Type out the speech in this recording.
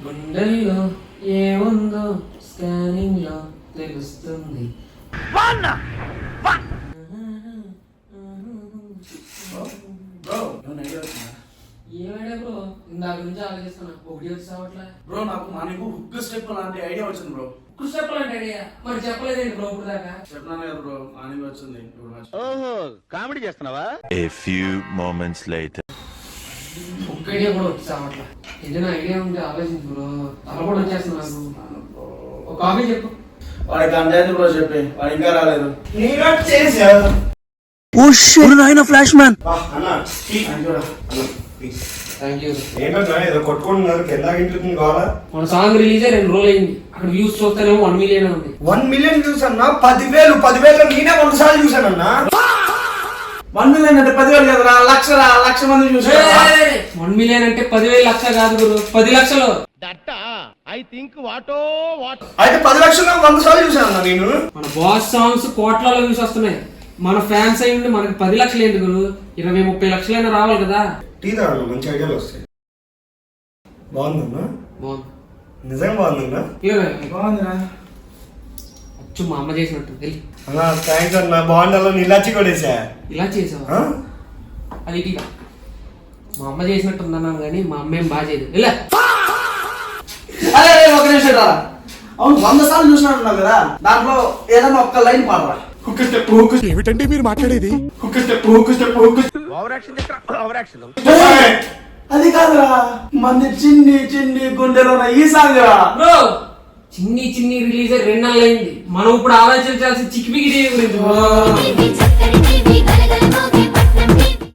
గుండెల్లో ఏముందో స్కానింగ్ లో తెలుస్తుంది. ఏమైనా బ్రో ఇందాక నుంచి ఆలోచిస్తున్నా ఒకటి వచ్చి సావట్లే బ్రో. నాకు హుక్ స్టెప్ లాంటి ఐడియా వచ్చింది బ్రో. హుక్ స్టెప్ లాంటి ఐడియా మరి చెప్పలేదండి బ్రో ఇప్పుడు దాకా. చెప్పినాను కదా బ్రో, మార్నింగ్ వచ్చింది ఇప్పుడు. ఓహో కామెడీ చేస్తున్నావా? A few moments later. ఒక్క ఐడియా కూడా వచ్చి సావట్లే. ఏదైనా ఐడియా ఉంటే ఆలోచించు బ్రో, తల కూడా వచ్చేస్తున్నా నాకు. ఒక కాఫీ చెప్పు. వాడికి అంతే బ్రో చెప్పి, వాడు ఇంకా రాలేదు. Flash man thank you. ఏంటన్నా ఏదో కొట్టుకుంటున్నారు, కిందకి కావాలా? మన సాంగ్ రిలీజ్ 2 రోజులు అయింది. అక్కడ వ్యూస్ చూస్తేనేమో 1 మిలియన్ ఉంది. 1 మిలియన్ వ్యూస్ అన్నా? 10,000 నేనే 100 సార్లు చూసానన్నా. 1 మిలియన్ అంటే 10,000 కదరా, లక్ష మంది చూసారు. 1 మిలియన్ అంటే 10,000 లక్ష కాదు గురు, 10 లక్షలు. ఐ థింక్ వాటో వాట్ అయితే 10 లక్షలు 100 సార్లు చూసానన్నా నేను. మన బాస్ సాంగ్స్ కోట్లలో వ్యూస్ వస్తున్నాయి. మన ఫ్యాన్స్ అయ్యి మనకి 10 లక్షలు ఏంటి గురు, 20-30 లక్షలైనా రావాలి కదా. టీ తాగడం మంచి ఐడియాలు వస్తాయి. బాగుందన్నా? బాగుంది, నిజంగా బాగుందన్నా. బాగుందిరా. అచ్చు మా అమ్మ చేసినట్టు వెళ్ళి. అన్నా థ్యాంక్స్ అన్నా, బాగుండాలో నీళ్ళచ్చి కొడేసా. ఇలా చేసావా? అది ఇటీగా మా అమ్మ చేసినట్టు ఉందన్నాను కానీ మా అమ్మ ఏం బాగా చేయదు. ఇలా అరే ఒక నిమిషం రా. అవును 100 సార్లు చూసినట్టున్నావు కదా, దాంట్లో ఏదైనా ఒక్క లైన్ పాడరా. హుక్ స్టెప్ ఏమిటండి మీరు మాట్లాడేది? Hook step over action over action. అది కాదురా, మంది చిన్ని గుండెలో ఈ సాంగ్ రా బ్రో. చిన్ని రిలీజ్ 2 నెలలు అయింది. మనం ఇప్పుడు ఆలోచించాల్సిన చిక్కిపికి గురించి.